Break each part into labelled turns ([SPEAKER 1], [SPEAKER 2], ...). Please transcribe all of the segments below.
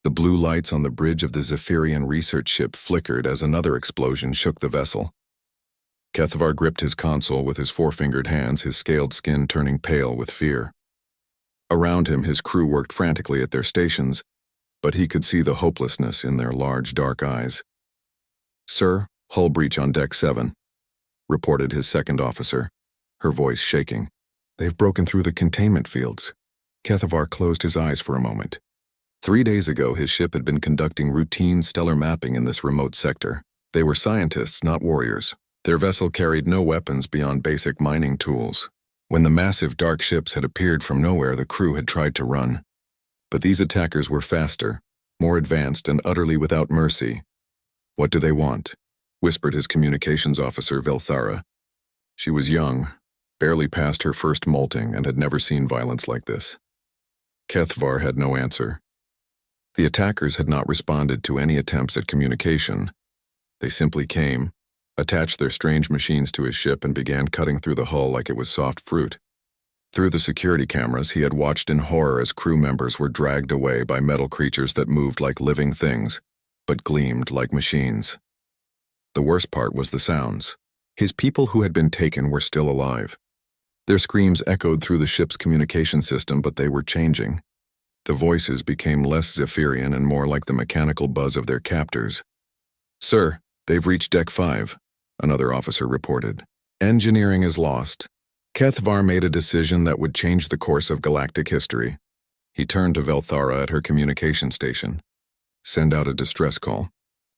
[SPEAKER 1] The blue lights on the bridge of the Zephyrian research ship flickered as another explosion shook the vessel. Kethvar gripped his console with his four-fingered hands, his scaled skin turning pale with fear. Around him, his crew worked frantically at their stations, but he could see the hopelessness in their large, dark eyes. "Sir, hull breach on Deck 7, reported his second officer, her voice shaking. "They've broken through the containment fields." Kethvar closed his eyes for a moment. 3 days ago, his ship had been conducting routine stellar mapping in this remote sector. They were scientists, not warriors. Their vessel carried no weapons beyond basic mining tools. When the massive dark ships had appeared from nowhere, the crew had tried to run. But these attackers were faster, more advanced, and utterly without mercy. "What do they want?" whispered his communications officer, Velthara. She was young, barely past her first molting, and had never seen violence like this. Kethvar had no answer. The attackers had not responded to any attempts at communication. They simply came, attached their strange machines to his ship, and began cutting through the hull like it was soft fruit. Through the security cameras, he had watched in horror as crew members were dragged away by metal creatures that moved like living things, but gleamed like machines. The worst part was the sounds. His people who had been taken were still alive. Their screams echoed through the ship's communication system, but they were changing. The voices became less Zephyrian and more like the mechanical buzz of their captors. "Sir, they've reached Deck 5, another officer reported. "Engineering is lost." Kethvar made a decision that would change the course of galactic history. He turned to Velthara at her communication station. "Send out a distress call.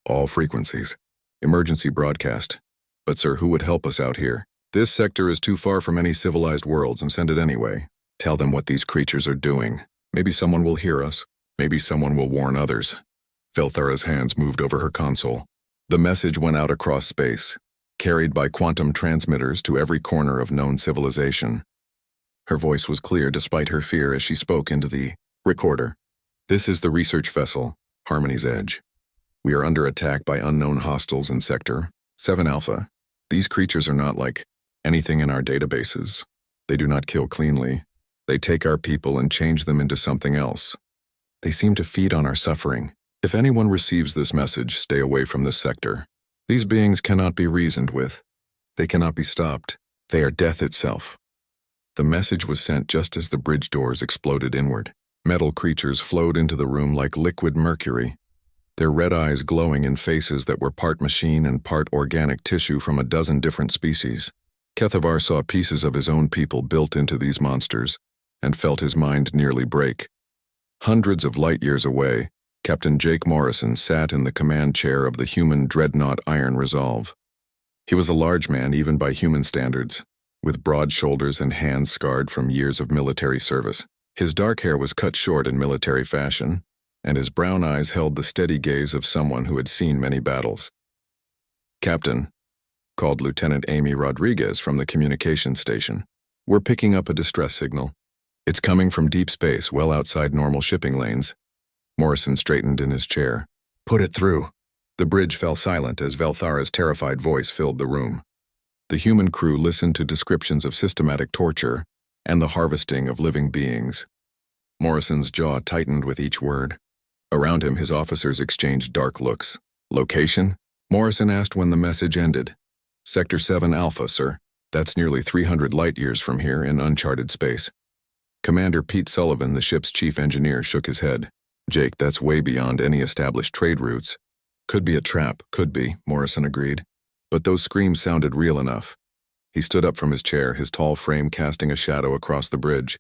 [SPEAKER 1] All frequencies. Emergency broadcast. But sir, who would help us out here? This sector is too far from any civilized worlds, and send it anyway. Tell them what these creatures are doing. Maybe someone will hear us. Maybe someone will warn others." Velthara's hands moved over her console. The message went out across space, carried by quantum transmitters to every corner of known civilization. Her voice was clear despite her fear as she spoke into the recorder. "This is the research vessel, Harmony's Edge. We are under attack by unknown hostiles in Sector 7 Alpha. These creatures are not like anything in our databases. They do not kill cleanly. They take our people and change them into something else. They seem to feed on our suffering. If anyone receives this message, stay away from this sector. These beings cannot be reasoned with. They cannot be stopped. They are death itself." The message was sent just as the bridge doors exploded inward. Metal creatures flowed into the room like liquid mercury, their red eyes glowing in faces that were part machine and part organic tissue from a dozen different species. Kethvar saw pieces of his own people built into these monsters, and felt his mind nearly break. Hundreds of light years away, Captain Jake Morrison sat in the command chair of the human dreadnought Iron Resolve. He was a large man even by human standards, with broad shoulders and hands scarred from years of military service. His dark hair was cut short in military fashion, and his brown eyes held the steady gaze of someone who had seen many battles. "Captain," called Lieutenant Amy Rodriguez from the communications station, "we're picking up a distress signal. It's coming from deep space, well outside normal shipping lanes." Morrison straightened in his chair. "Put it through." The bridge fell silent as Velthara's terrified voice filled the room. The human crew listened to descriptions of systematic torture and the harvesting of living beings. Morrison's jaw tightened with each word. Around him, his officers exchanged dark looks. "Location?" Morrison asked when the message ended. "Sector 7 Alpha, sir. That's nearly 300 light-years from here in uncharted space." Commander Pete Sullivan, the ship's chief engineer, shook his head. "Jake, that's way beyond any established trade routes." "Could be a trap, could be," Morrison agreed. But those screams sounded real enough. He stood up from his chair, his tall frame casting a shadow across the bridge.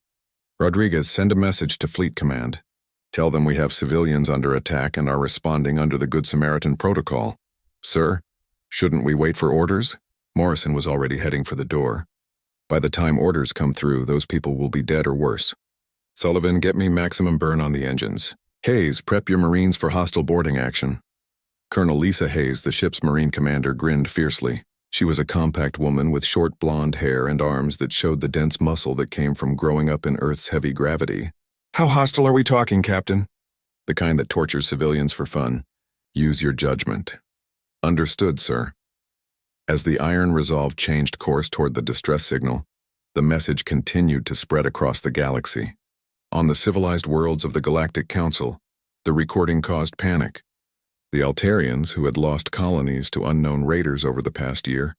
[SPEAKER 1] "Rodriguez, send a message to Fleet Command. Tell them we have civilians under attack and are responding under the Good Samaritan Protocol." "Sir, shouldn't we wait for orders?" Morrison was already heading for the door. "By the time orders come through, those people will be dead or worse. Sullivan, get me maximum burn on the engines. Hayes, prep your Marines for hostile boarding action." Colonel Lisa Hayes, the ship's Marine commander, grinned fiercely. She was a compact woman with short blonde hair and arms that showed the dense muscle that came from growing up in Earth's heavy gravity. "How hostile are we talking, Captain?" "The kind that tortures civilians for fun. Use your judgment." "Understood, sir." As the Iron Resolve changed course toward the distress signal, the message continued to spread across the galaxy. On the civilized worlds of the Galactic Council, The recording caused panic. The Altarians, who had lost colonies to unknown raiders over the past year,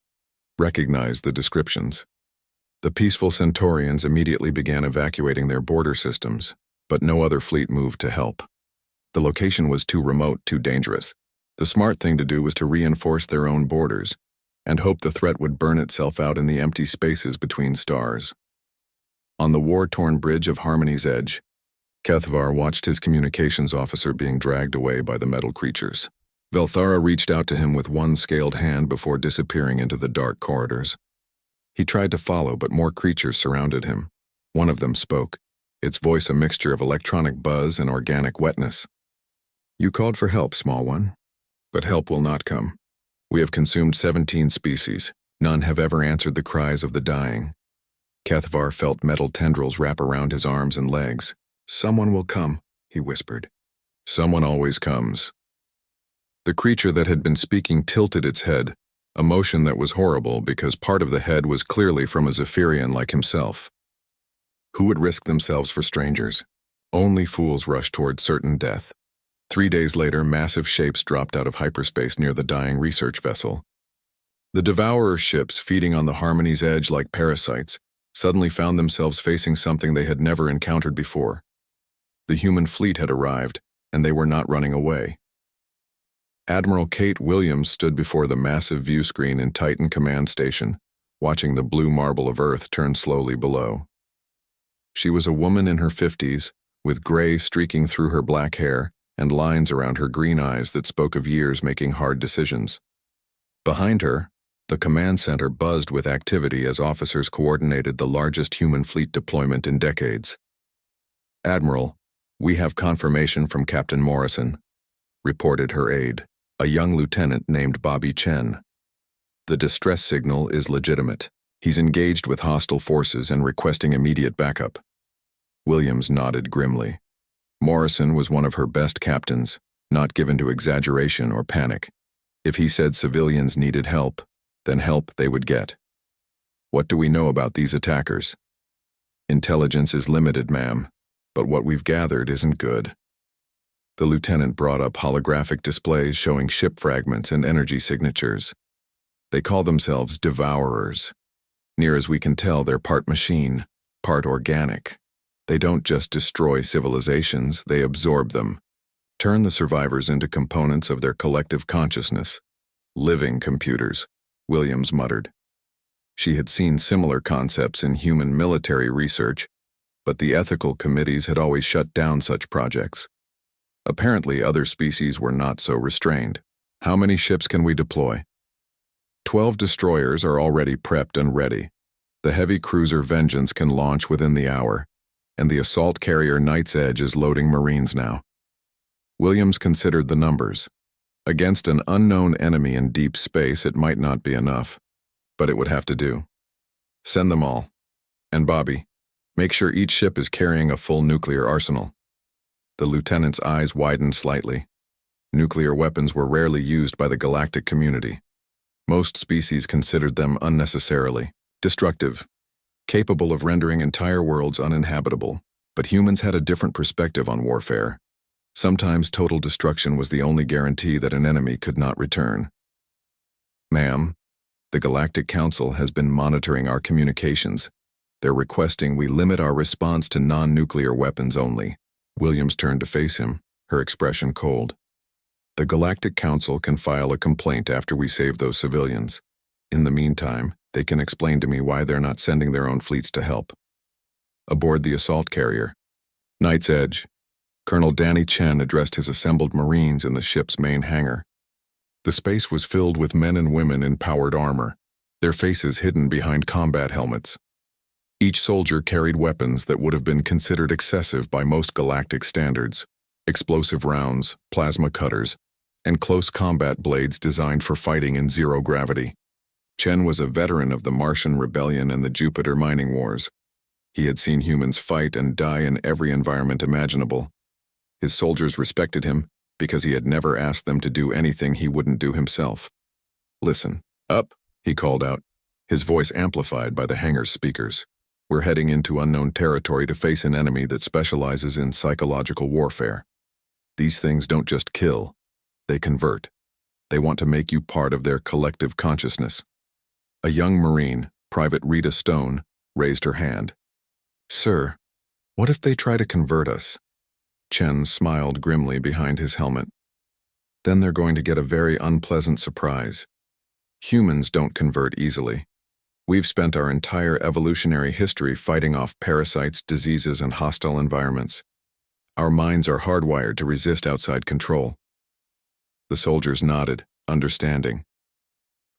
[SPEAKER 1] recognized the descriptions. The peaceful Centaurians immediately began evacuating their border systems, but no other fleet moved to help. The location was too remote, too dangerous. The smart thing to do was to reinforce their own borders and hope the threat would burn itself out in the empty spaces between stars. On the war-torn bridge of Harmony's Edge, Kethvar watched his communications officer being dragged away by the metal creatures. Velthara reached out to him with one scaled hand before disappearing into the dark corridors. He tried to follow, but more creatures surrounded him. One of them spoke, its voice a mixture of electronic buzz and organic wetness. "You called for help, small one. But help will not come. We have consumed 17 species. None have ever answered the cries of the dying." Kethvar felt metal tendrils wrap around his arms and legs. "Someone will come," he whispered. "Someone always comes." The creature that had been speaking tilted its head, a motion that was horrible because part of the head was clearly from a Zephyrian like himself. Who would risk themselves for strangers? Only fools rush toward certain death. 3 days later, massive shapes dropped out of hyperspace near the dying research vessel. The Devourer ships, feeding on the Harmony's Edge like parasites, suddenly found themselves facing something they had never encountered before. The human fleet had arrived, and they were not running away. Admiral Kate Williams stood before the massive view screen in Titan Command Station, watching the blue marble of Earth turn slowly below. She was a woman in her 50s, with gray streaking through her black hair and lines around her green eyes that spoke of years making hard decisions. Behind her, the command center buzzed with activity as officers coordinated the largest human fleet deployment in decades. "Admiral, we have confirmation from Captain Morrison," reported her aide, a young lieutenant named Bobby Chen. "The distress signal is legitimate. He's engaged with hostile forces and requesting immediate backup." Williams nodded grimly. Morrison was one of her best captains, not given to exaggeration or panic. If he said civilians needed help, then help they would get. "What do we know about these attackers?" "Intelligence is limited, ma'am, but what we've gathered isn't good." The lieutenant brought up holographic displays showing ship fragments and energy signatures. "They call themselves Devourers. Near as we can tell, they're part machine, part organic. They don't just destroy civilizations, they absorb them. Turn the survivors into components of their collective consciousness. Living computers," Williams muttered. She had seen similar concepts in human military research, but the ethical committees had always shut down such projects. Apparently, other species were not so restrained. "How many ships can we deploy?" 12 destroyers are already prepped and ready. The heavy cruiser Vengeance can launch within the hour, and the assault carrier Knight's Edge is loading Marines now. Williams considered the numbers. Against an unknown enemy in deep space, it might not be enough, but it would have to do. "Send them all. And Bobby, make sure each ship is carrying a full nuclear arsenal." The lieutenant's eyes widened slightly. Nuclear weapons were rarely used by the galactic community. Most species considered them unnecessarily destructive, capable of rendering entire worlds uninhabitable, but humans had a different perspective on warfare. Sometimes total destruction was the only guarantee that an enemy could not return. "Ma'am, the Galactic Council has been monitoring our communications. They're requesting we limit our response to non-nuclear weapons only." Williams turned to face him, her expression cold. "The Galactic Council can file a complaint after we save those civilians. In the meantime, they can explain to me why they're not sending their own fleets to help." Aboard the assault carrier, Knight's Edge, Colonel Danny Chen addressed his assembled Marines in the ship's main hangar. The space was filled with men and women in powered armor, their faces hidden behind combat helmets. Each soldier carried weapons that would have been considered excessive by most galactic standards: explosive rounds, plasma cutters, and close combat blades designed for fighting in zero gravity. Chen was a veteran of the Martian Rebellion and the Jupiter mining wars. He had seen humans fight and die in every environment imaginable. His soldiers respected him because he had never asked them to do anything he wouldn't do himself. "Listen, up," he called out, his voice amplified by the hangar's speakers. "We're heading into unknown territory to face an enemy that specializes in psychological warfare. These things don't just kill, they convert. They want to make you part of their collective consciousness. A young Marine, Private Rita Stone, raised her hand. Sir, what if they try to convert us? Chen smiled grimly behind his helmet. Then they're going to get a very unpleasant surprise. Humans don't convert easily. We've spent our entire evolutionary history fighting off parasites, diseases, and hostile environments. Our minds are hardwired to resist outside control. The soldiers nodded, understanding.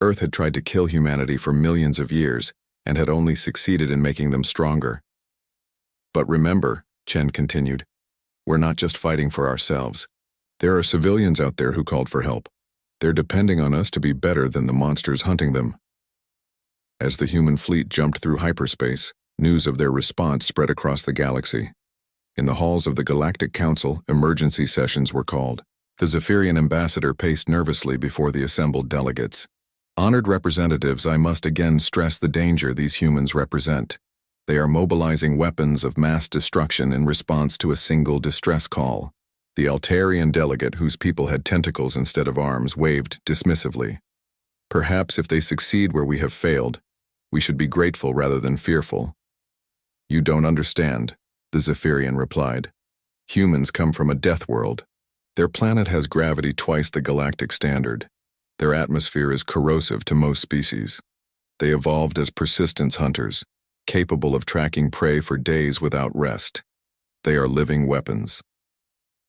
[SPEAKER 1] Earth had tried to kill humanity for millions of years and had only succeeded in making them stronger. But remember, Chen continued, we're not just fighting for ourselves. There are civilians out there who called for help. They're depending on us to be better than the monsters hunting them. As the human fleet jumped through hyperspace, news of their response spread across the galaxy. In the halls of the Galactic Council, emergency sessions were called. The Zephyrian ambassador paced nervously before the assembled delegates. Honored representatives, I must again stress the danger these humans represent. They are mobilizing weapons of mass destruction in response to a single distress call. The Altarian delegate, whose people had tentacles instead of arms, waved dismissively. Perhaps if they succeed where we have failed, we should be grateful rather than fearful. You don't understand, the Zephyrian replied. Humans come from a death world. Their planet has gravity twice the galactic standard. Their atmosphere is corrosive to most species. They evolved as persistence hunters, capable of tracking prey for days without rest. They are living weapons.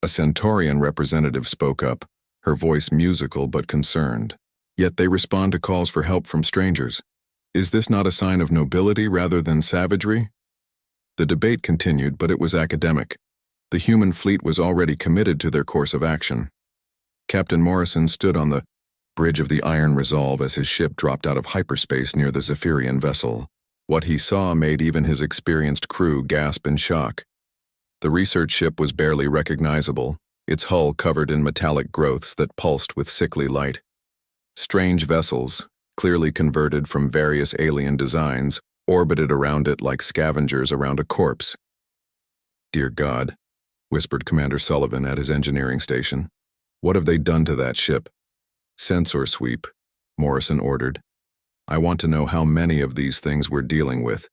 [SPEAKER 1] A Centaurian representative spoke up, her voice musical but concerned. Yet they respond to calls for help from strangers. Is this not a sign of nobility rather than savagery? The debate continued, but it was academic. The human fleet was already committed to their course of action. Captain Morrison stood on the bridge of the Iron Resolve as his ship dropped out of hyperspace near the Zephyrian vessel. What he saw made even his experienced crew gasp in shock. The research ship was barely recognizable, its hull covered in metallic growths that pulsed with sickly light. Strange vessels, clearly converted from various alien designs, orbited around it like scavengers around a corpse. Dear God, whispered Commander Sullivan at his engineering station. What have they done to that ship? Sensor sweep, Morrison ordered. I want to know how many of these things we're dealing with.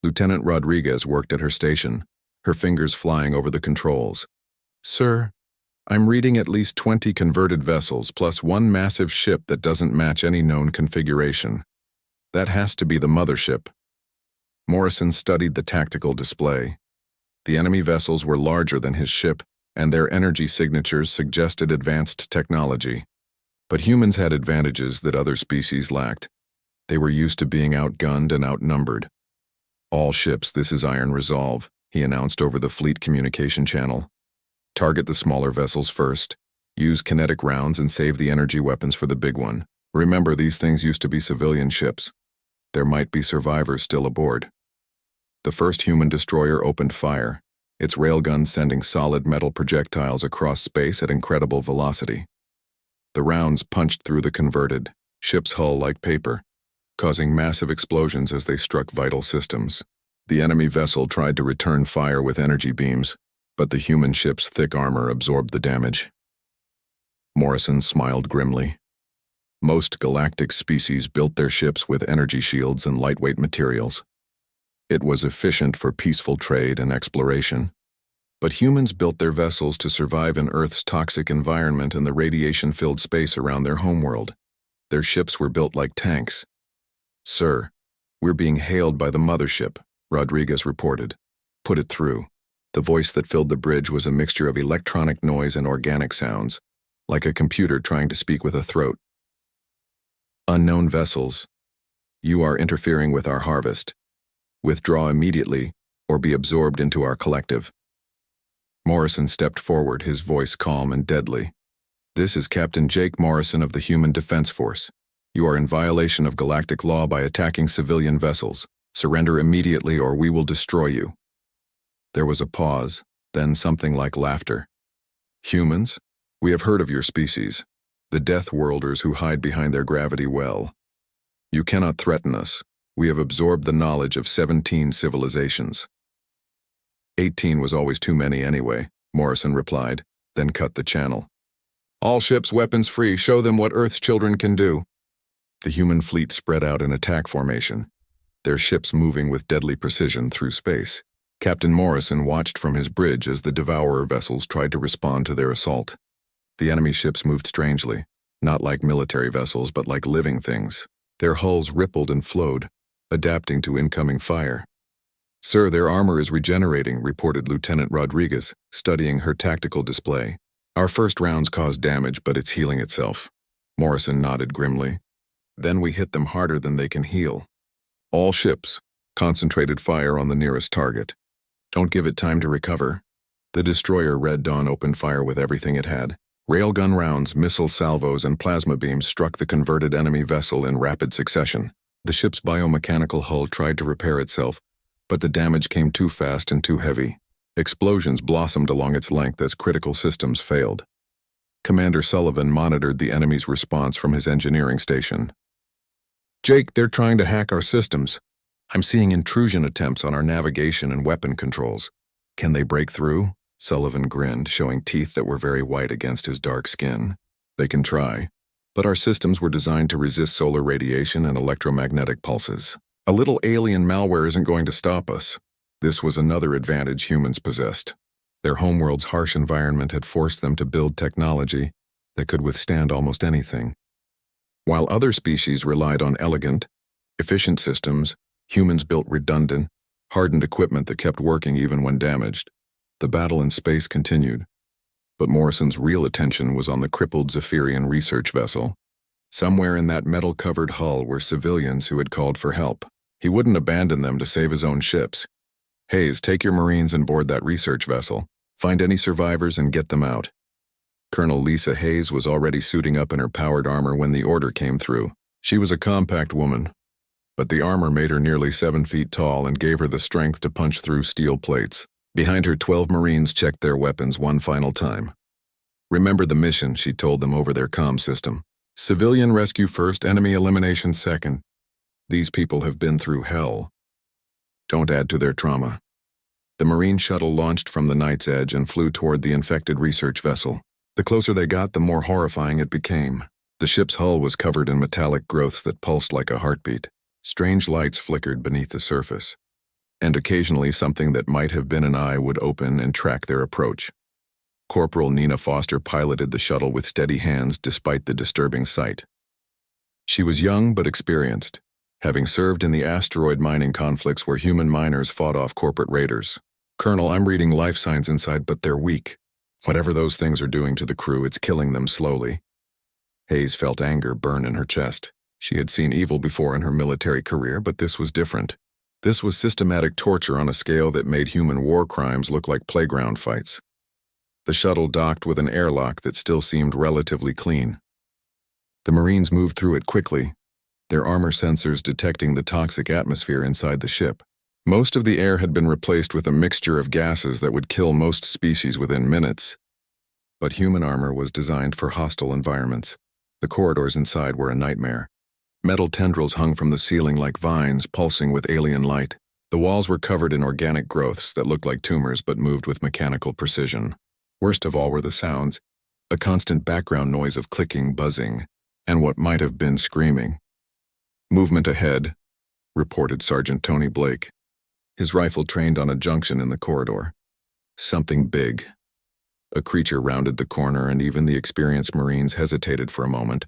[SPEAKER 1] Lieutenant Rodriguez worked at her station, her fingers flying over the controls. Sir, I'm reading at least 20 converted vessels plus one massive ship that doesn't match any known configuration. That has to be the mothership. Morrison studied the tactical display. The enemy vessels were larger than his ship, and their energy signatures suggested advanced technology. But humans had advantages that other species lacked. They were used to being outgunned and outnumbered. All ships, this is Iron Resolve, he announced over the fleet communication channel. Target the smaller vessels first. Use kinetic rounds and save the energy weapons for the big one. Remember, these things used to be civilian ships. There might be survivors still aboard. The first human destroyer opened fire, its railguns sending solid metal projectiles across space at incredible velocity. The rounds punched through the converted ship's hull like paper, causing massive explosions as they struck vital systems. The enemy vessel tried to return fire with energy beams, but the human ship's thick armor absorbed the damage. Morrison smiled grimly. Most galactic species built their ships with energy shields and lightweight materials. It was efficient for peaceful trade and exploration. But humans built their vessels to survive in Earth's toxic environment and the radiation-filled space around their homeworld. Their ships were built like tanks. Sir, we're being hailed by the mothership, Rodriguez reported. Put it through. The voice that filled the bridge was a mixture of electronic noise and organic sounds, like a computer trying to speak with a throat. Unknown vessels. You are interfering with our harvest. Withdraw immediately, or be absorbed into our collective. Morrison stepped forward, his voice calm and deadly. This is Captain Jake Morrison of the Human Defense Force. You are in violation of galactic law by attacking civilian vessels. Surrender immediately or we will destroy you. There was a pause, then something like laughter. Humans? We have heard of your species, the Deathworlders who hide behind their gravity well. You cannot threaten us. We have absorbed the knowledge of 17 civilizations. 18 was always too many anyway, Morrison replied, then cut the channel. All ships weapons free, show them what Earth's children can do. The human fleet spread out in attack formation, their ships moving with deadly precision through space. Captain Morrison watched from his bridge as the Devourer vessels tried to respond to their assault. The enemy ships moved strangely, not like military vessels but like living things. Their hulls rippled and flowed, adapting to incoming fire. Sir, their armor is regenerating, reported Lieutenant Rodriguez, studying her tactical display. Our first rounds caused damage, but it's healing itself. Morrison nodded grimly. Then we hit them harder than they can heal. All ships, concentrated fire on the nearest target. Don't give it time to recover. The destroyer Red Dawn opened fire with everything it had. Railgun rounds, missile salvos, and plasma beams struck the converted enemy vessel in rapid succession. The ship's biomechanical hull tried to repair itself, but the damage came too fast and too heavy. Explosions blossomed along its length as critical systems failed. Commander Sullivan monitored the enemy's response from his engineering station. Jake, they're trying to hack our systems. I'm seeing intrusion attempts on our navigation and weapon controls. Can they break through? Sullivan grinned, showing teeth that were very white against his dark skin. They can try, but our systems were designed to resist solar radiation and electromagnetic pulses. A little alien malware isn't going to stop us. This was another advantage humans possessed. Their homeworld's harsh environment had forced them to build technology that could withstand almost anything. While other species relied on elegant, efficient systems, humans built redundant, hardened equipment that kept working even when damaged. The battle in space continued, but Morrison's real attention was on the crippled Zephyrian research vessel. Somewhere in that metal-covered hull were civilians who had called for help. He wouldn't abandon them to save his own ships. Hayes, take your Marines and board that research vessel. Find any survivors and get them out. Colonel Lisa Hayes was already suiting up in her powered armor when the order came through. She was a compact woman, but the armor made her nearly 7 feet tall and gave her the strength to punch through steel plates. Behind her, 12 Marines checked their weapons one final time. Remember the mission, she told them over their comm system. Civilian rescue first, enemy elimination second. These people have been through hell. Don't add to their trauma. The Marine shuttle launched from the Night's Edge and flew toward the infected research vessel. The closer they got, the more horrifying it became. The ship's hull was covered in metallic growths that pulsed like a heartbeat. Strange lights flickered beneath the surface, and occasionally something that might have been an eye would open and track their approach. Corporal Nina Foster piloted the shuttle with steady hands despite the disturbing sight. She was young but experienced, having served in the asteroid mining conflicts where human miners fought off corporate raiders. Colonel, I'm reading life signs inside, but they're weak. Whatever those things are doing to the crew, it's killing them slowly. Hayes felt anger burn in her chest. She had seen evil before in her military career, but this was different. This was systematic torture on a scale that made human war crimes look like playground fights. The shuttle docked with an airlock that still seemed relatively clean. The Marines moved through it quickly, their armor sensors detecting the toxic atmosphere inside the ship. Most of the air had been replaced with a mixture of gases that would kill most species within minutes. But human armor was designed for hostile environments. The corridors inside were a nightmare. Metal tendrils hung from the ceiling like vines, pulsing with alien light. The walls were covered in organic growths that looked like tumors but moved with mechanical precision. Worst of all were the sounds, a constant background noise of clicking, buzzing, and what might have been screaming. Movement ahead, reported Sergeant Tony Blake, his rifle trained on a junction in the corridor. Something big. A creature rounded the corner, and even the experienced Marines hesitated for a moment.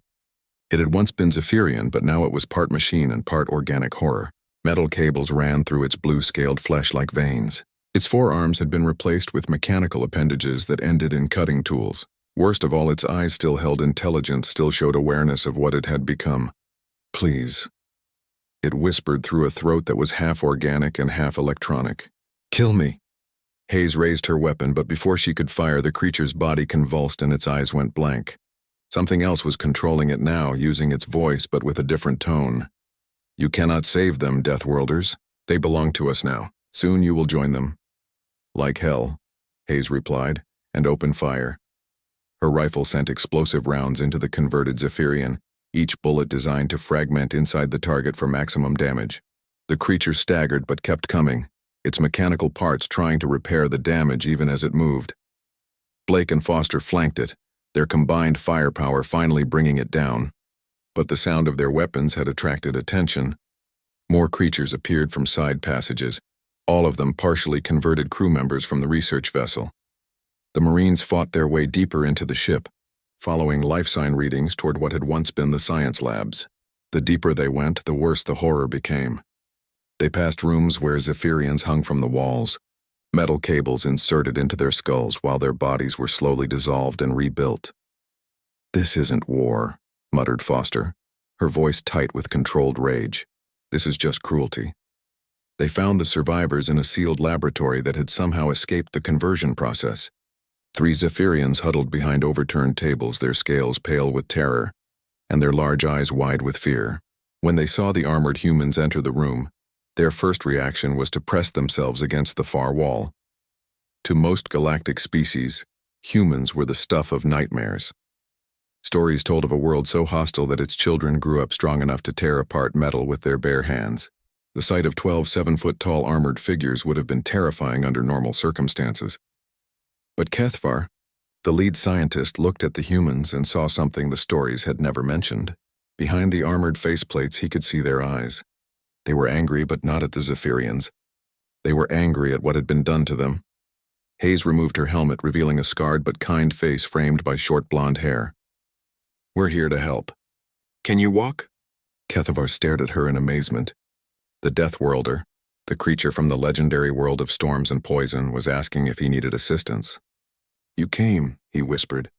[SPEAKER 1] It had once been Zephyrian, but now it was part machine and part organic horror. Metal cables ran through its blue-scaled flesh like veins. Its forearms had been replaced with mechanical appendages that ended in cutting tools. Worst of all, its eyes still held intelligence, still showed awareness of what it had become. Please. It whispered through a throat that was half organic and half electronic. Kill me. Hayes raised her weapon, but before she could fire, the creature's body convulsed and its eyes went blank. Something else was controlling it now, using its voice but with a different tone. You cannot save them, Deathworlders. They belong to us now. Soon you will join them. Like hell, Hayes replied, and opened fire. Her rifle sent explosive rounds into the converted Zephyrian, each bullet designed to fragment inside the target for maximum damage. The creature staggered but kept coming, its mechanical parts trying to repair the damage even as it moved. Blake and Foster flanked it, their combined firepower finally bringing it down. But the sound of their weapons had attracted attention. More creatures appeared from side passages, all of them partially converted crew members from the research vessel. The Marines fought their way deeper into the ship, following life sign readings toward what had once been the science labs. The deeper they went, the worse the horror became. They passed rooms where Zephyrians hung from the walls, metal cables inserted into their skulls while their bodies were slowly dissolved and rebuilt. "This isn't war," muttered Foster, her voice tight with controlled rage. "This is just cruelty." They found the survivors in a sealed laboratory that had somehow escaped the conversion process. 3 Zephyrians huddled behind overturned tables, their scales pale with terror, and their large eyes wide with fear. When they saw the armored humans enter the room, their first reaction was to press themselves against the far wall. To most galactic species, humans were the stuff of nightmares. Stories told of a world so hostile that its children grew up strong enough to tear apart metal with their bare hands. The sight of 12 7-foot-tall armored figures would have been terrifying under normal circumstances. But Kethvar, the lead scientist, looked at the humans and saw something the stories had never mentioned. Behind the armored faceplates, he could see their eyes. They were angry, but not at the Zephyrians. They were angry at what had been done to them. Hayes removed her helmet, revealing a scarred but kind face framed by short blonde hair. "We're here to help. Can you walk?" Kethvar stared at her in amazement. The Deathworlder, the creature from the legendary world of storms and poison, was asking if he needed assistance. "You came," he whispered.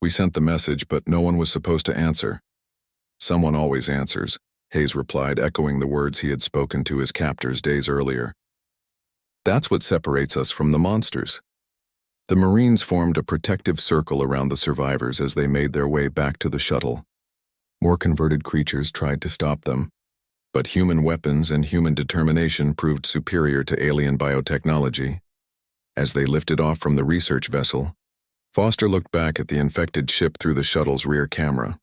[SPEAKER 1] "We sent the message, but no one was supposed to answer." "Someone always answers," Hayes replied, echoing the words he had spoken to his captors days earlier. "That's what separates us from the monsters." The Marines formed a protective circle around the survivors as they made their way back to the shuttle. More converted creatures tried to stop them, but human weapons and human determination proved superior to alien biotechnology. As they lifted off from the research vessel, Foster looked back at the infected ship through the shuttle's rear camera.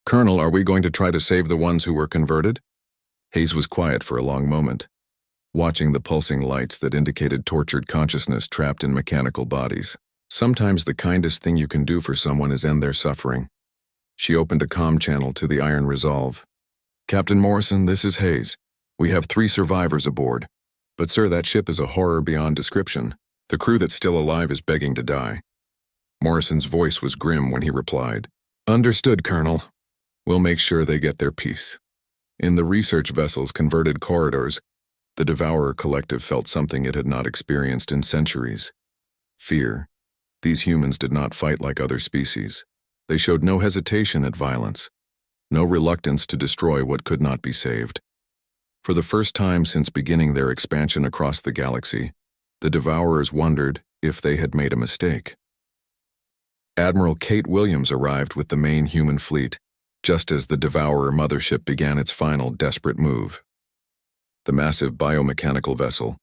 [SPEAKER 1] "Colonel, are we going to try to save the ones who were converted?" Hayes was quiet for a long moment, watching the pulsing lights that indicated tortured consciousness trapped in mechanical bodies. "Sometimes the kindest thing you can do for someone is end their suffering." She opened a comm channel to the Iron Resolve. "Captain Morrison, this is Hayes. We have 3 survivors aboard. But sir, that ship is a horror beyond description. The crew that's still alive is begging to die." Morrison's voice was grim when he replied, "Understood, Colonel. We'll make sure they get their piece." In the research vessel's converted corridors, the Devourer Collective felt something it had not experienced in centuries. Fear. These humans did not fight like other species. They showed no hesitation at violence, no reluctance to destroy what could not be saved. For the first time since beginning their expansion across the galaxy, the Devourers wondered if they had made a mistake. Admiral Kate Williams arrived with the main human fleet, just as the Devourer mothership began its final desperate move. The massive biomechanical vessel,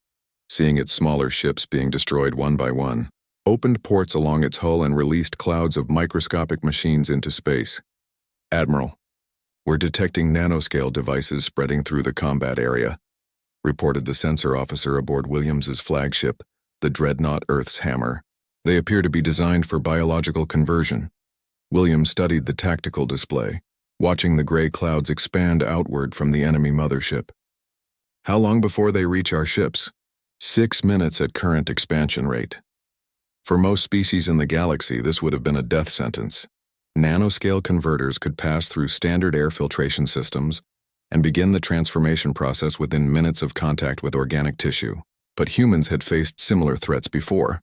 [SPEAKER 1] seeing its smaller ships being destroyed one by one, opened ports along its hull and released clouds of microscopic machines into space. "Admiral, we're detecting nanoscale devices spreading through the combat area," reported the sensor officer aboard Williams's flagship, the Dreadnought Earth's Hammer. "They appear to be designed for biological conversion." Williams studied the tactical display, watching the gray clouds expand outward from the enemy mothership. "How long before they reach our ships?" 6 minutes at current expansion rate. For most species in the galaxy, this would have been a death sentence. Nanoscale converters could pass through standard air filtration systems and begin the transformation process within minutes of contact with organic tissue. But humans had faced similar threats before.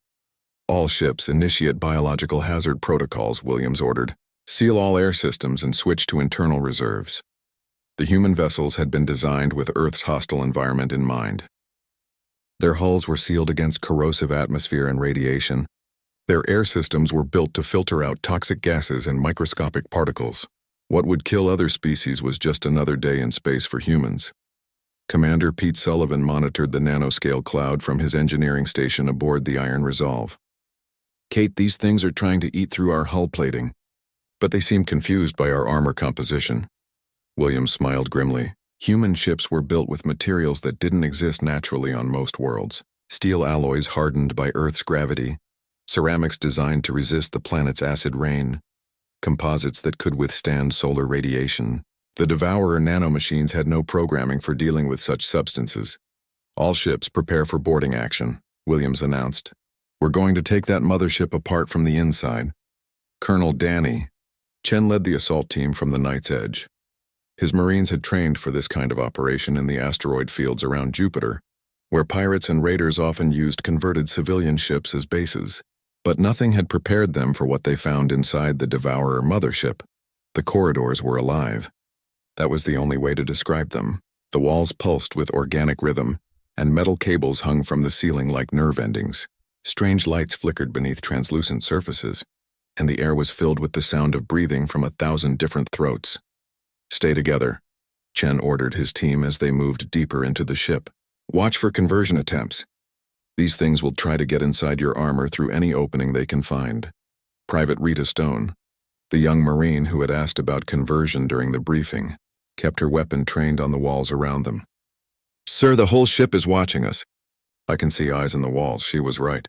[SPEAKER 1] "All ships initiate biological hazard protocols," Williams ordered. "Seal all air systems and switch to internal reserves." The human vessels had been designed with Earth's hostile environment in mind. Their hulls were sealed against corrosive atmosphere and radiation. Their air systems were built to filter out toxic gases and microscopic particles. What would kill other species was just another day in space for humans. Commander Pete Sullivan monitored the nanoscale cloud from his engineering station aboard the Iron Resolve. "Kate, these things are trying to eat through our hull plating, but they seem confused by our armor composition." Williams smiled grimly. Human ships were built with materials that didn't exist naturally on most worlds. Steel alloys hardened by Earth's gravity, ceramics designed to resist the planet's acid rain, composites that could withstand solar radiation. The Devourer nanomachines had no programming for dealing with such substances. "All ships prepare for boarding action," Williams announced. "We're going to take that mothership apart from the inside." Colonel Danny Chen led the assault team from the Night's Edge. His Marines had trained for this kind of operation in the asteroid fields around Jupiter, where pirates and raiders often used converted civilian ships as bases. But nothing had prepared them for what they found inside the Devourer mothership. The corridors were alive. That was the only way to describe them. The walls pulsed with organic rhythm, and metal cables hung from the ceiling like nerve endings. Strange lights flickered beneath translucent surfaces, and the air was filled with the sound of breathing from 1,000 different throats. "Stay together," Chen ordered his team as they moved deeper into the ship. "Watch for conversion attempts. These things will try to get inside your armor through any opening they can find." Private Rita Stone, the young Marine who had asked about conversion during the briefing, kept her weapon trained on the walls around them. "Sir, the whole ship is watching us." "I can see eyes on the walls," she was right.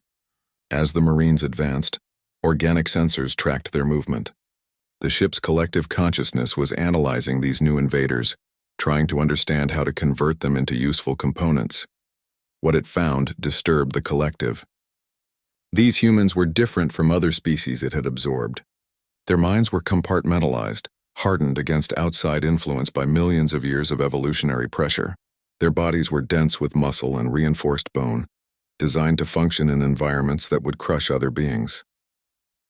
[SPEAKER 1] As the Marines advanced, organic sensors tracked their movement. The ship's collective consciousness was analyzing these new invaders, trying to understand how to convert them into useful components. What it found disturbed the collective. These humans were different from other species it had absorbed. Their minds were compartmentalized, hardened against outside influence by millions of years of evolutionary pressure. Their bodies were dense with muscle and reinforced bone, designed to function in environments that would crush other beings.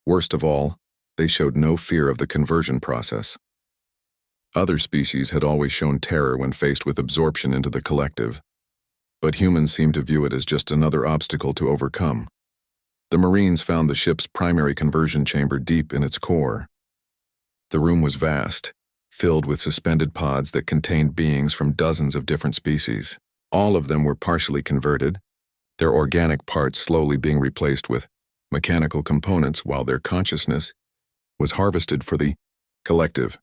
[SPEAKER 1] Worst of all, they showed no fear of the conversion process. Other species had always shown terror when faced with absorption into the collective, but humans seemed to view it as just another obstacle to overcome. The Marines found the ship's primary conversion chamber deep in its core. The room was vast, filled with suspended pods that contained beings from dozens of different species. All of them were partially converted, their organic parts slowly being replaced with mechanical components while their consciousness was harvested for the collective.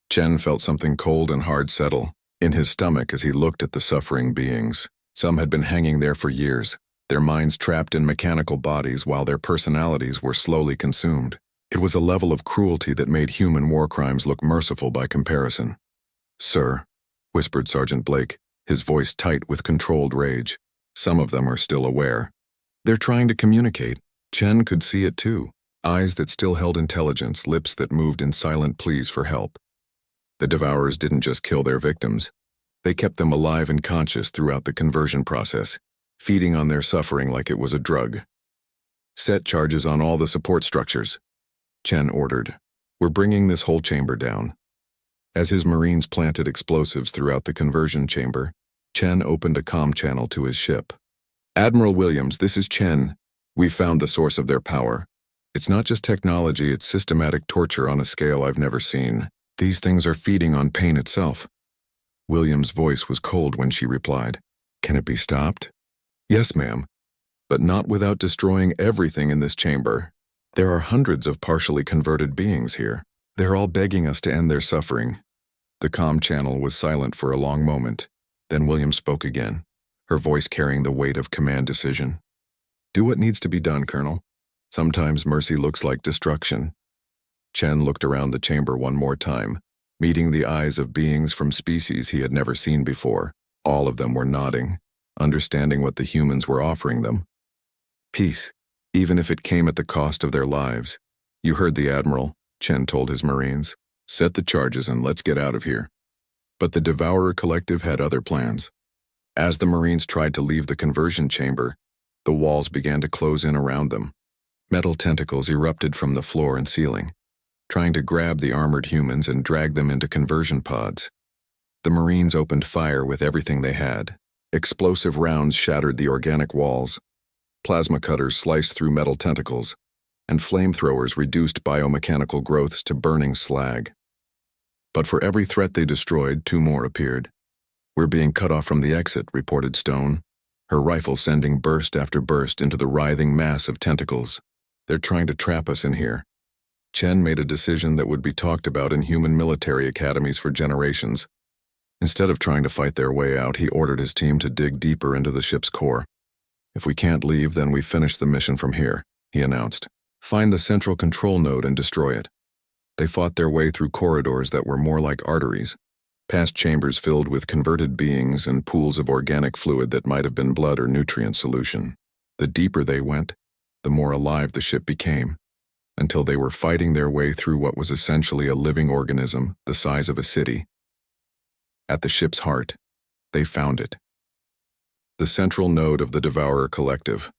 [SPEAKER 1] Chen felt something cold and hard settle in his stomach as he looked at the suffering beings. Some had been hanging there for years, their minds trapped in mechanical bodies while their personalities were slowly consumed. It was a level of cruelty that made human war crimes look merciful by comparison. "Sir," whispered Sergeant Blake, his voice tight with controlled rage. "Some of them are still aware. They're trying to communicate." Chen could see it too, eyes that still held intelligence, lips that moved in silent pleas for help. The Devourers didn't just kill their victims. They kept them alive and conscious throughout the conversion process, feeding on their suffering like it was a drug. "Set charges on all the support structures," Chen ordered. "We're bringing this whole chamber down." As his Marines planted explosives throughout the conversion chamber, Chen opened a comm channel to his ship. "Admiral Williams, this is Chen. We've found the source of their power. It's not just technology, it's systematic torture on a scale I've never seen. These things are feeding on pain itself." Williams' voice was cold when she replied, "Can it be stopped?" "Yes, ma'am, but not without destroying everything in this chamber. There are hundreds of partially converted beings here. They're all begging us to end their suffering." The comm channel was silent for a long moment. Then Williams spoke again, her voice carrying the weight of command decision. "Do what needs to be done, Colonel. Sometimes mercy looks like destruction." Chen looked around the chamber one more time, meeting the eyes of beings from species he had never seen before. All of them were nodding, understanding what the humans were offering them. Peace, even if it came at the cost of their lives. "You heard the Admiral," Chen told his Marines. "Set the charges and let's get out of here." But the Devourer Collective had other plans. As the Marines tried to leave the conversion chamber, the walls began to close in around them. Metal tentacles erupted from the floor and ceiling, trying to grab the armored humans and drag them into conversion pods. The Marines opened fire with everything they had. Explosive rounds shattered the organic walls. Plasma cutters sliced through metal tentacles, and flamethrowers reduced biomechanical growths to burning slag. But for every threat they destroyed, two more appeared. "We're being cut off from the exit," reported Stone, her rifle sending burst after burst into the writhing mass of tentacles. "They're trying to trap us in here." Chen made a decision that would be talked about in human military academies for generations. Instead of trying to fight their way out, he ordered his team to dig deeper into the ship's core. "If we can't leave, then we finish the mission from here." he announced. "Find the central control node and destroy it." They fought their way through corridors that were more like arteries, past chambers filled with converted beings and pools of organic fluid that might have been blood or nutrient solution. The deeper they went, the more alive the ship became, until they were fighting their way through what was essentially a living organism the size of a city. At the ship's heart, they found it. The central node of the Devourer Collective,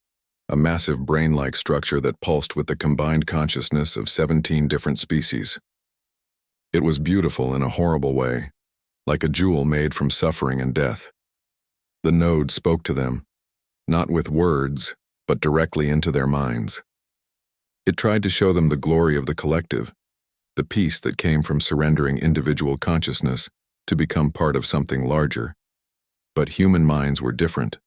[SPEAKER 1] a massive brain-like structure that pulsed with the combined consciousness of 17 different species. It was beautiful in a horrible way, like a jewel made from suffering and death. The node spoke to them, not with words, but directly into their minds. It tried to show them the glory of the collective, the peace that came from surrendering individual consciousness to become part of something larger. But human minds were different.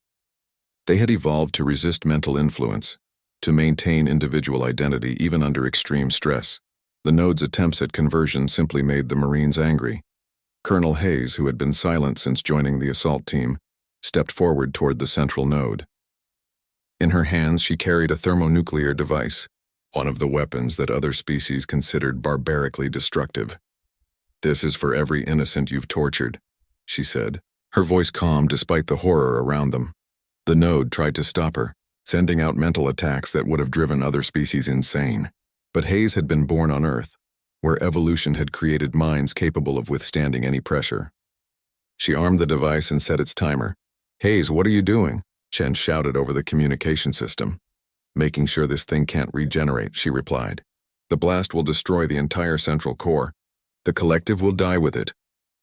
[SPEAKER 1] They had evolved to resist mental influence, to maintain individual identity even under extreme stress. The node's attempts at conversion simply made the Marines angry. Colonel Hayes, who had been silent since joining the assault team, stepped forward toward the central node. In her hands, she carried a thermonuclear device, one of the weapons that other species considered barbarically destructive. "This is for every innocent you've tortured," she said, her voice calm despite the horror around them. The node tried to stop her, sending out mental attacks that would have driven other species insane. But Hayes had been born on Earth, where evolution had created minds capable of withstanding any pressure. She armed the device and set its timer. "Hayes, what are you doing?" Chen shouted over the communication system. "Making sure this thing can't regenerate," she replied. "The blast will destroy the entire central core. The collective will die with it.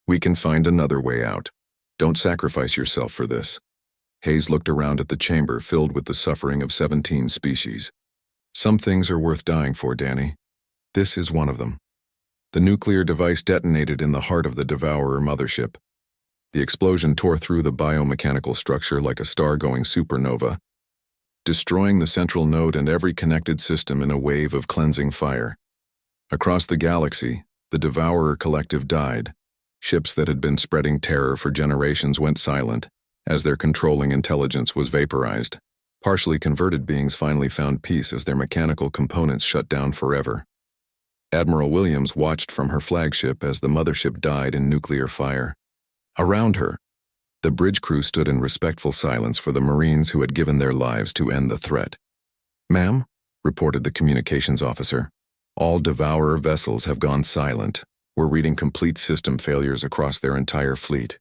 [SPEAKER 1] We can find another way out. Don't sacrifice yourself for this." Hayes looked around at the chamber filled with the suffering of 17 species. "Some things are worth dying for, Danny. This is one of them." The nuclear device detonated in the heart of the Devourer mothership. The explosion tore through the biomechanical structure like a star-going supernova, destroying the central node and every connected system in a wave of cleansing fire. Across the galaxy, the Devourer Collective died. Ships that had been spreading terror for generations went silent, as their controlling intelligence was vaporized. Partially converted beings finally found peace as their mechanical components shut down forever. Admiral Williams watched from her flagship as the mothership died in nuclear fire. Around her, the bridge crew stood in respectful silence for the Marines who had given their lives to end the threat. "Ma'am," reported the communications officer, "all Devourer vessels have gone silent. We're reading complete system failures across their entire fleet."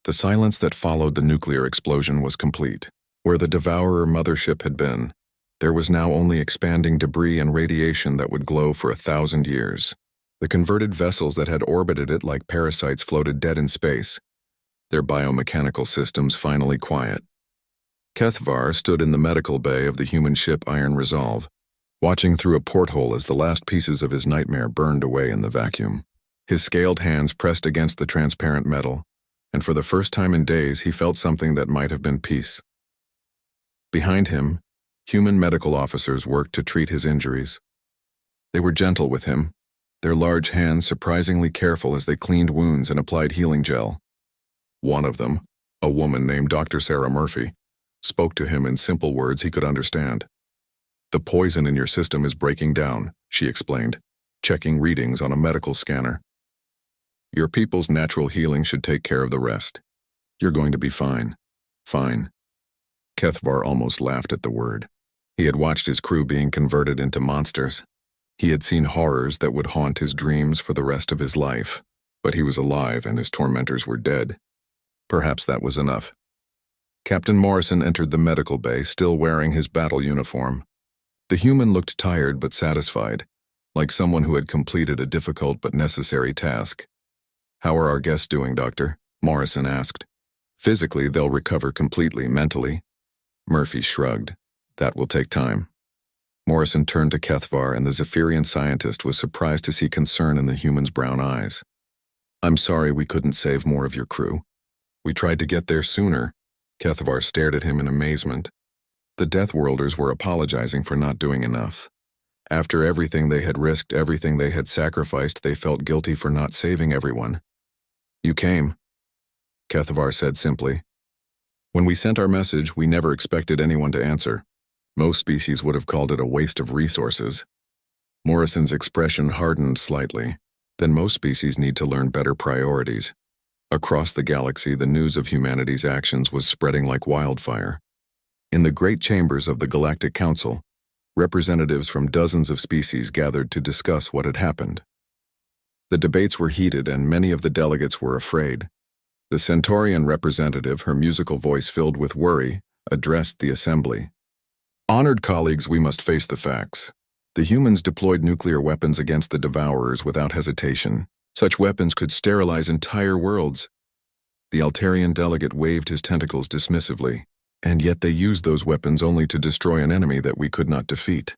[SPEAKER 1] The silence that followed the nuclear explosion was complete. Where the Devourer mothership had been, there was now only expanding debris and radiation that would glow for 1,000 years. The converted vessels that had orbited it like parasites floated dead in space, their biomechanical systems finally quiet. Kethvar stood in the medical bay of the human ship Iron Resolve, watching through a porthole as the last pieces of his nightmare burned away in the vacuum. His scaled hands pressed against the transparent metal, and for the first time in days he felt something that might have been peace. Behind him, human medical officers worked to treat his injuries. They were gentle with him, their large hands surprisingly careful as they cleaned wounds and applied healing gel. One of them, a woman named Dr. Sarah Murphy, spoke to him in simple words he could understand. "The poison in your system is breaking down," she explained, checking readings on a medical scanner. "Your people's natural healing should take care of the rest. You're going to be fine. Fine." Kethvar almost laughed at the word. He had watched his crew being converted into monsters. He had seen horrors that would haunt his dreams for the rest of his life, but he was alive and his tormentors were dead. Perhaps that was enough. Captain Morrison entered the medical bay, still wearing his battle uniform. The human looked tired but satisfied, like someone who had completed a difficult but necessary task. "How are our guests doing, Doctor?" Morrison asked. "Physically, they'll recover completely. Mentally?" Murphy shrugged. "That will take time." Morrison turned to Kethvar, and the Zephyrian scientist was surprised to see concern in the human's brown eyes. "I'm sorry we couldn't save more of your crew. We tried to get there sooner." Kethvar stared at him in amazement. The Deathworlders were apologizing for not doing enough. After everything they had risked, everything they had sacrificed, they felt guilty for not saving everyone. "You came," Kethvar said simply. "When we sent our message, we never expected anyone to answer. Most species would have called it a waste of resources. Morrison's expression hardened slightly. Then most species need to learn better priorities. Across the galaxy, the news of humanity's actions was spreading like wildfire. In the great chambers of the Galactic Council, representatives from dozens of species gathered to discuss what had happened. The debates were heated and many of the delegates were afraid. The Centaurian representative, her musical voice filled with worry, addressed the assembly. "Honored colleagues, we must face the facts. The humans deployed nuclear weapons against the Devourers without hesitation. Such weapons could sterilize entire worlds." The Altarian delegate waved his tentacles dismissively. "And yet they used those weapons only to destroy an enemy that we could not defeat.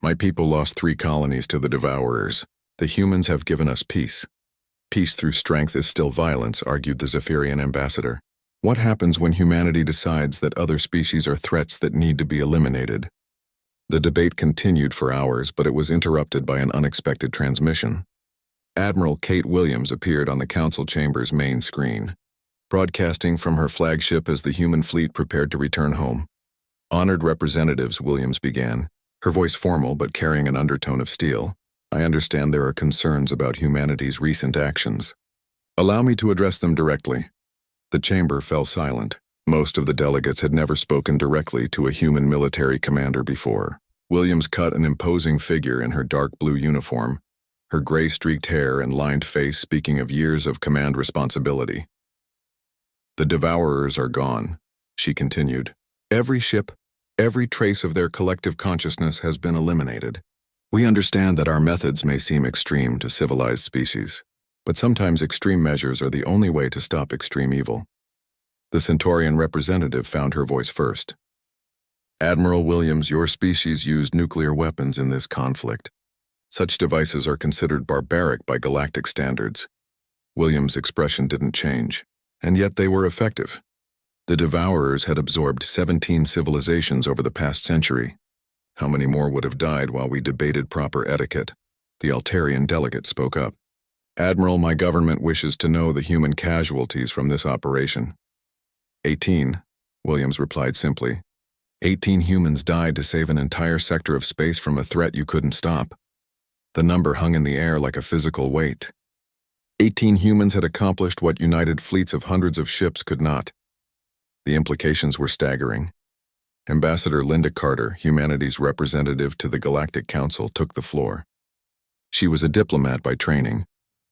[SPEAKER 1] My people lost 3 colonies to the Devourers. The humans have given us peace." "Peace through strength is still violence," argued the Zephyrian ambassador. "What happens when humanity decides that other species are threats that need to be eliminated?" The debate continued for hours, but it was interrupted by an unexpected transmission. Admiral Kate Williams appeared on the council chamber's main screen, broadcasting from her flagship as the human fleet prepared to return home. "Honored representatives," Williams began, her voice formal but carrying an undertone of steel. "I understand there are concerns about humanity's recent actions. Allow me to address them directly." The chamber fell silent. Most of the delegates had never spoken directly to a human military commander before. Williams cut an imposing figure in her dark blue uniform, her gray-streaked hair and lined face speaking of years of command responsibility. "The Devourers are gone," she continued. "Every ship, every trace of their collective consciousness has been eliminated. We understand that our methods may seem extreme to civilized species, but sometimes extreme measures are the only way to stop extreme evil." The Centaurian representative found her voice first. "Admiral Williams, your species used nuclear weapons in this conflict. Such devices are considered barbaric by galactic standards." Williams' expression didn't change, and yet they were effective. The Devourers had absorbed 17 civilizations over the past century. How many more would have died while we debated proper etiquette? The Altarian delegate spoke up. "Admiral, my government wishes to know the human casualties from this operation." 18, Williams replied simply. 18 humans died to save an entire sector of space from a threat you couldn't stop. The number hung in the air like a physical weight. 18 humans had accomplished what united fleets of hundreds of ships could not. The implications were staggering. Ambassador Linda Carter, humanity's representative to the Galactic Council, took the floor. She was a diplomat by training,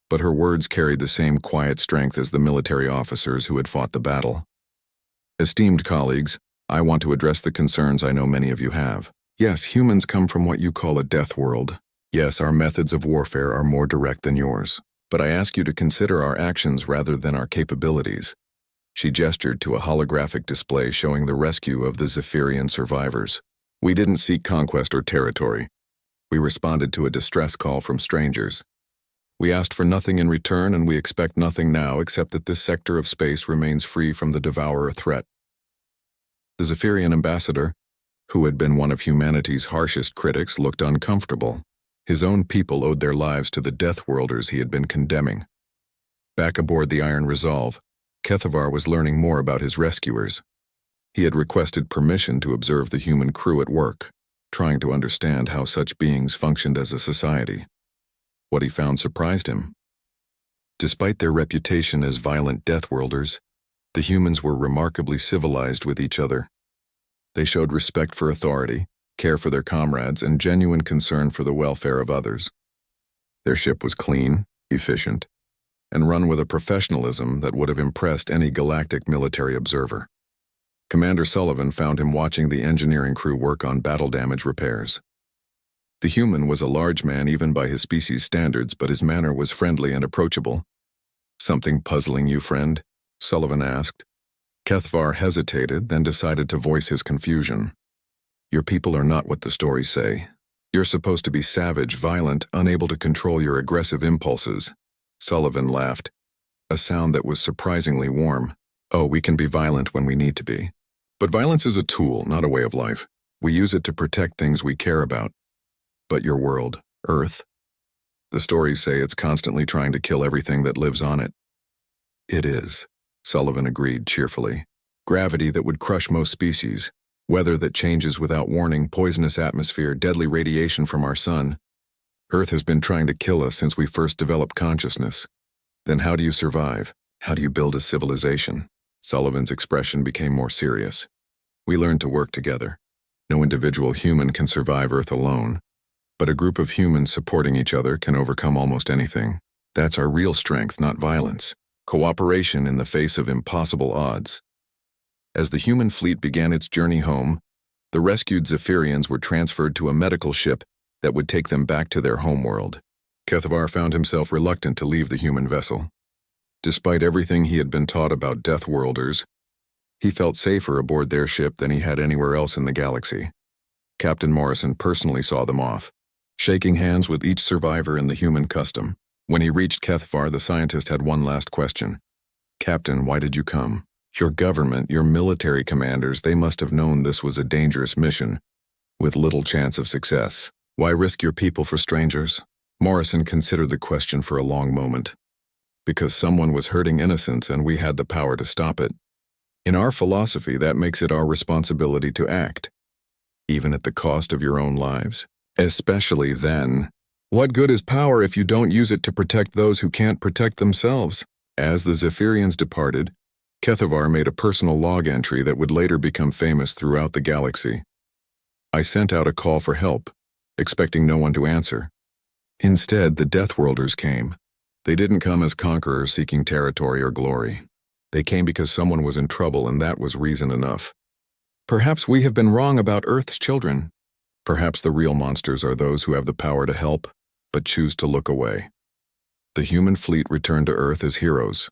[SPEAKER 1] but her words carried the same quiet strength as the military officers who had fought the battle. "Esteemed colleagues, I want to address the concerns I know many of you have. Yes, humans come from what you call a death world. Yes, our methods of warfare are more direct than yours. But I ask you to consider our actions rather than our capabilities." She gestured to a holographic display showing the rescue of the Zephyrian survivors. "We didn't seek conquest or territory. We responded to a distress call from strangers. We asked for nothing in return, and we expect nothing now except that this sector of space remains free from the Devourer threat." The Zephyrian ambassador, who had been one of humanity's harshest critics, looked uncomfortable. His own people owed their lives to the Deathworlders he had been condemning. Back aboard the Iron Resolve, Kethavar was learning more about his rescuers. He had requested permission to observe the human crew at work, trying to understand how such beings functioned as a society. What he found surprised him. Despite their reputation as violent Deathworlders, the humans were remarkably civilized with each other. They showed respect for authority, care for their comrades, and genuine concern for the welfare of others. Their ship was clean, efficient, and run with a professionalism that would have impressed any galactic military observer. Commander Sullivan found him watching the engineering crew work on battle damage repairs. The human was a large man even by his species standards, but his manner was friendly and approachable. "Something puzzling you, friend?" Sullivan asked. Kethavar hesitated, then decided to voice his confusion. "Your people are not what the stories say. You're supposed to be savage, violent, unable to control your aggressive impulses." Sullivan laughed, a sound that was surprisingly warm. "Oh, we can be violent when we need to be. But violence is a tool, not a way of life. We use it to protect things we care about. But your world, Earth, the stories say it's constantly trying to kill everything that lives on it." "It is," Sullivan agreed cheerfully. "Gravity that would crush most species, Weather that changes without warning, poisonous atmosphere, deadly radiation from our sun. Earth has been trying to kill us since we first developed consciousness. Then how do you survive? How do you build a civilization? Sullivan's expression became more serious. We learned to work together. No individual human can survive Earth alone, but a group of humans supporting each other can overcome almost anything. That's our real strength, not violence. Cooperation in the face of impossible odds. As the human fleet began its journey home, the rescued Zephyrians were transferred to a medical ship that would take them back to their homeworld. Kethavar found himself reluctant to leave the human vessel. Despite everything he had been taught about Deathworlders, he felt safer aboard their ship than he had anywhere else in the galaxy. Captain Morrison personally saw them off, shaking hands with each survivor in the human custom. When he reached Kethavar, the scientist had one last question. "Captain, why did you come? Your government, your military commanders, they must have known this was a dangerous mission, with little chance of success. Why risk your people for strangers?" Morrison considered the question for a long moment. "Because someone was hurting innocents and we had the power to stop it. In our philosophy, that makes it our responsibility to act, even at the cost of your own lives. Especially then. What good is power if you don't use it to protect those who can't protect themselves?" As the Zephyrians departed, Kethavar made a personal log entry that would later become famous throughout the galaxy. "I sent out a call for help, expecting no one to answer. Instead, the Deathworlders came. They didn't come as conquerors seeking territory or glory. They came because someone was in trouble, and that was reason enough. Perhaps we have been wrong about Earth's children. Perhaps the real monsters are those who have the power to help, but choose to look away." The human fleet returned to Earth as heroes,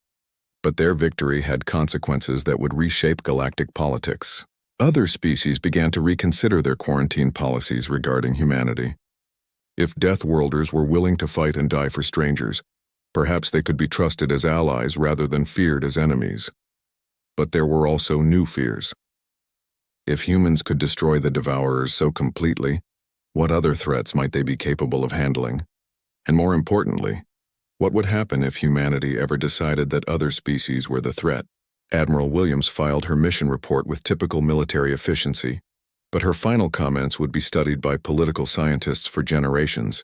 [SPEAKER 1] but their victory had consequences that would reshape galactic politics. Other species began to reconsider their quarantine policies regarding humanity. If Deathworlders were willing to fight and die for strangers, perhaps they could be trusted as allies rather than feared as enemies. But there were also new fears. If humans could destroy the Devourers so completely, what other threats might they be capable of handling? And more importantly, what would happen if humanity ever decided that other species were the threat? Admiral Williams filed her mission report with typical military efficiency, but her final comments would be studied by political scientists for generations.